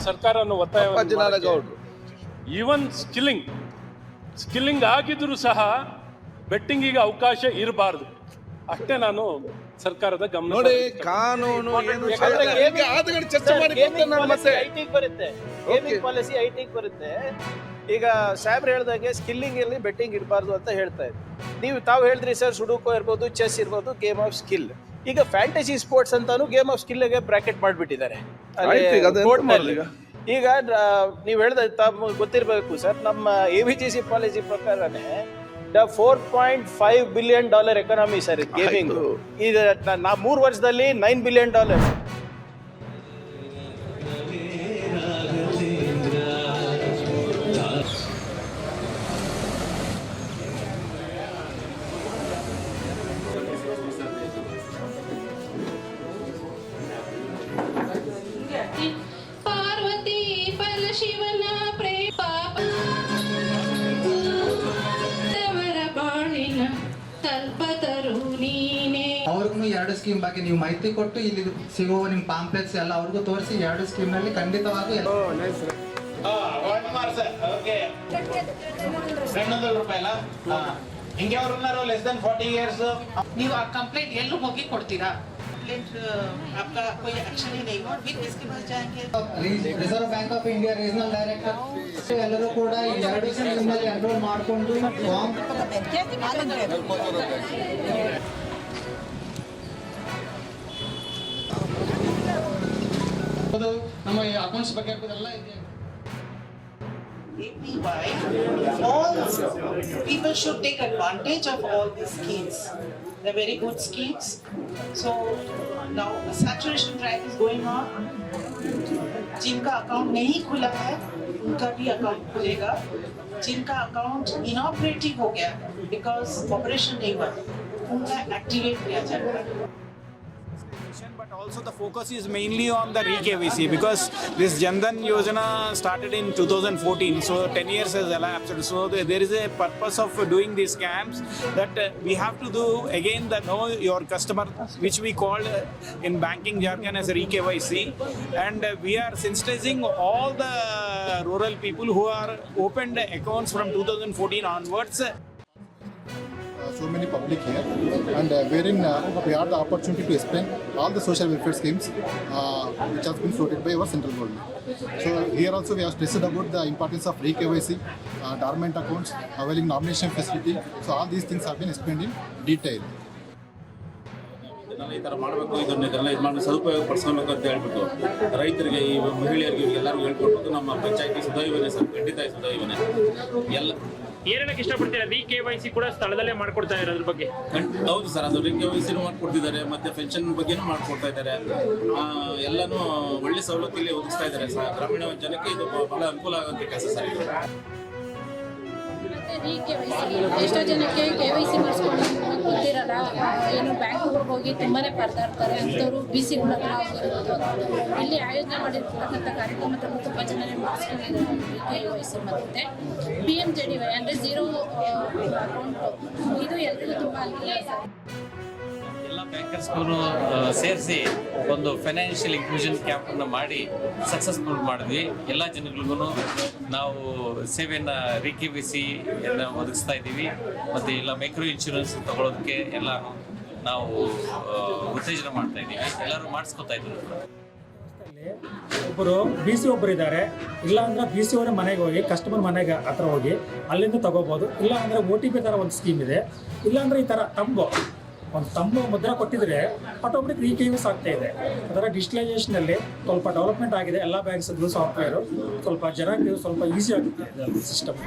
ಸರ್ಕಾರವನ್ನು ಒತ್ತಾಯ even skilling ಆಗಿದ್ರೂ ಸಹ ಬೆಟ್ಟಿಂಗಿಗೆ ಅವಕಾಶ ಇರಬಾರ್ದು. ಅಷ್ಟೇ ನಾನು ಸರ್ಕಾರದ ಗಮನ. ನೋಡಿ, ಕಾನೂನು ಚರ್ಚೆ ಮಾಡಿ ಗೇಮಿಂಗ್ ಪಾಲಿಸಿ ಐಟಿಗೆ ಬರುತ್ತೆ. ಈಗ ಸಾಹೇಬ್ರು ಹೇಳ್ದಂಗೆ ಸ್ಕಿಲ್ಲಿಂಗ್ ಅಲ್ಲಿ ಬೆಟ್ಟಿಂಗ್ ಇರಬಾರ್ದು ಅಂತ ಹೇಳ್ತಾ ಇದ್ರು. ತಾವು ಹೇಳಿದ್ರಿ ಸರ್, ಸುಡುಕೋ ಇರ್ಬೋದು, ಚೆಸ್ ಇರ್ಬೋದು, ಗೇಮ್ ಆಫ್ ಸ್ಕಿಲ್. ಈಗ ಫ್ಯಾಂಟಸಿ ಸ್ಪೋರ್ಟ್ಸ್ ಅಂತಾನು ಗೇಮ್ ಆಫ್ ಸ್ಕಿಲ್ಗೆ ಬ್ರಾಕೆಟ್ ಮಾಡಿಬಿಟ್ಟಿದ್ದಾರೆ. ಈಗ ನೀವು ಹೇಳ್ದ ತಮ್ಮ ಗೊತ್ತಿರಬೇಕು ಸರ್, ನಮ್ಮ AVGC ಪಾಲಿಸಿ ಪ್ರಕಾರನೇ $4.5 billion ಎಕಾನಮಿ ಸರ್ ಗೇಮಿಂಗ್. ಈಗ 3 ವರ್ಷದಲ್ಲಿ $9 billion. ಪಾರ್ವತಿ ಪರಶಿವನ ಪ್ರೇಮ ಬಾಳಿನ ಕಲ್ಪತರು ನೀನೇ. ಅವ್ರಿಗೂ 2 ಸ್ಕೀಮ್ ಬಗ್ಗೆ ನೀವು ಮಾಹಿತಿ ಕೊಟ್ಟು ಇಲ್ಲಿ ಸಿಗುವ ನಿಮ್ಮ ಪಾಂಪ್ಲೆಟ್ಸ್ ಎಲ್ಲ ಅವ್ರಿಗೂ ತೋರಿಸಿ 2 ಸ್ಕೀಮ್ ನಲ್ಲಿ ಖಂಡಿತವಾಗೂ ಹಿಂಗೆ ಅವ್ರು ಉన్నారు ಲೆಸ್ ದನ್ 40 years. ನೀವು ಆ ಕಂಪ್ಲೇಂಟ್ ಎಲ್ಲೂ ಹೋಗಿ ಕೊಡ್ತೀರಾ? आपका कोई एक्शन ही नहीं हुआ, फिर किसके पास जाएंगे? Reserve bank of India regional director ಎಲ್ಲರೂ ಕೂಡ 2 ಸ್ಕೀಮ್ ನಲ್ಲಿ ಎನ್ರೋಲ್ ಮಾಡಿಕೊಂಡು ನಮ್ಮ ಅಕೌಂಟ್ಸ್ ಬಗ್ಗೆ ಎಲ್ಲ ಇದೆ. APY, all people should take advantage of all these schemes. They're very good schemes. So now saturation drive is going on. जिनका अकाउंट नहीं खुला है उनका भी अकाउंट खुलेगा. जिनका अकाउंट इनऑपरेटिव हो गया बिकॉज ऑपरेशन नहीं हुआ उनका एक्टिवेट किया जाएगा. But also the focus is mainly on the re-KYC because this Jan Dhan Yojana started in 2014, so 10 years has elapsed. So there is a purpose of doing these scams that we have to do again the know your customer, which we call in banking jargon as re-KYC, and we are sensitizing all the rural people who are opened accounts from 2014 onwards. So many public here, and wherein we had the opportunity to explain all the social welfare schemes which has been floated by our central government. So here also we have stressed about the importance of re-KYC, dormant accounts, availing nomination facility. So all these things have been explained in detail. ಈ ಥರ ಮಾಡಬೇಕು, ಇದನ್ನೆಲ್ಲ ಇದು ಮಾಡಿ ಸದುಪಯೋಗ ಪಡಿಸ್ಕೋಬೇಕು ಅಂತ ಹೇಳ್ಬಿಟ್ಟು ರೈತರಿಗೆ, ಈ ಮಹಿಳೆಯರಿಗೆ ಎಲ್ಲರಿಗೂ ಹೇಳ್ಕೊಡ್ಬೇಕು. ನಮ್ಮ ಪಂಚಾಯತಿ ಸುಧಾರಿವನೆ ಸರ್, ಖಂಡಿತ ಸುಧಾರಿವನೆ ಎಲ್ಲ ಏನಕ್ಕೆ ಇಷ್ಟಪಡ್ತೀರಾ? re-KYC ಕೂಡ ಸ್ಥಳದಲ್ಲೇ ಮಾಡ್ಕೊಡ್ತಾ ಇರೋದ್ರ ಬಗ್ಗೆ. ಹೌದು ಸರ್, ಅದು re-KYC ಮಾಡ್ಕೊಡ್ತಿದ್ದಾರೆ, ಮತ್ತೆ ಪೆನ್ಷನ್ ಬಗ್ಗೆನೂ ಮಾಡ್ಕೊಡ್ತಾ ಇದ್ದಾರೆ. ಎಲ್ಲನೂ ಒಳ್ಳೆ ಸವಲತ್ತಲ್ಲಿ ಒದಗಿಸ್ತಾ ಇದ್ದಾರೆ. ಗ್ರಾಮೀಣ ಜನಕ್ಕೆ ಇದು ಬಹಳ ಅನುಕೂಲ ಆಗುವಂಥ ಕೆಲಸ ಸರ್ ಇದು. ಎಷ್ಟೋ ಜನಕ್ಕೆ KYC ಮಾಡಿಸ್ಕೊಂಡು ಗೊತ್ತಿರಲ್ಲ, ಏನು ಬ್ಯಾಂಕ್ಗಳಿಗೆ ಹೋಗಿ ತುಂಬಾನೇ ಪರದಾಡ್ತಾರೆ. ಅಂಥವ್ರು BC ಹತ್ರ ಆಗಿರ್ಬೋದು, ಇಲ್ಲಿ ಆಯೋಜನೆ ಮಾಡಿರ್ತಕ್ಕಂಥ ಕಾರ್ಯಕ್ರಮದಲ್ಲೂ ತುಂಬ ಜನರೇ ಮಾಡಿಸ್ಕೊಂಡಿದ್ದಾರೆ. KYC ಮತ್ತು PMJDY ಅಂದರೆ ಝೀರೋ ಅಕೌಂಟ್, ಇದು ಎಲ್ರಿಗೂ ತುಂಬ ಅನುಕೂಲ ಸರ್. ಎಲ್ಲ ಬ್ಯಾಂಕರ್ಸ್ಗೂ ಸೇರಿಸಿ ಒಂದು ಫೈನಾನ್ಷಿಯಲ್ ಇನ್ಕ್ಲೂಷನ್ ಕ್ಯಾಂಪನ್ನು ಮಾಡಿ ಸಕ್ಸಸ್ಫುಲ್ ಮಾಡಿದ್ವಿ. ಎಲ್ಲ ಜನಗಳಿಗೂ ನಾವು ಸೇವೆಯನ್ನು re-KYC ಒದಗಿಸ್ತಾ ಇದ್ದೀವಿ. ಮತ್ತು ಎಲ್ಲ ಮೈಕ್ರೋ ಇನ್ಶೂರೆನ್ಸ್ ತಗೊಳ್ಳೋದಕ್ಕೆ ಎಲ್ಲ ನಾವು ಉತ್ತೇಜನ ಮಾಡ್ತಾ ಇದ್ದೀವಿ. ಎಲ್ಲರೂ ಮಾಡಿಸ್ಕೊತಾ ಇದ್ದೀವಿ. ಒಬ್ಬರು BC ಒಬ್ಬರು ಇದ್ದಾರೆ, ಇಲ್ಲ ಅಂದ್ರೆ BC ಅವರ ಮನೆಗೆ ಹೋಗಿ ಕಸ್ಟಮರ್ ಮನೆಗೆ ಹತ್ರ ಹೋಗಿ ಅಲ್ಲಿಂದ ತಗೋಬೋದು. ಇಲ್ಲ ಅಂದರೆ OTP ಥರ ಒಂದು ಸ್ಕೀಮ್ ಇದೆ. ಇಲ್ಲಾಂದರೆ ಈ ಥರ ಒಂದು ತಂಬು ಮುದ್ರೆ ಕೊಟ್ಟಿದ್ರೆ ಆಟೋಮೆಟಿಕ್ re-KYC ಆಗ್ತಾ ಇದೆ. ಅದರ ಡಿಜಿಟಲೈಸೇಷನಲ್ಲಿ ಸ್ವಲ್ಪ ಡೆವಲಪ್ಮೆಂಟ್ ಆಗಿದೆ. ಎಲ್ಲ ಬ್ಯಾಂಕ್ಸ್ಗಳು ಸಾಫ್ಟ್ವೇರು ಸ್ವಲ್ಪ ಜನಕ್ಕೆ ಸ್ವಲ್ಪ ಈಸಿ ಆಗುತ್ತೆ ಸಿಸ್ಟಮ್.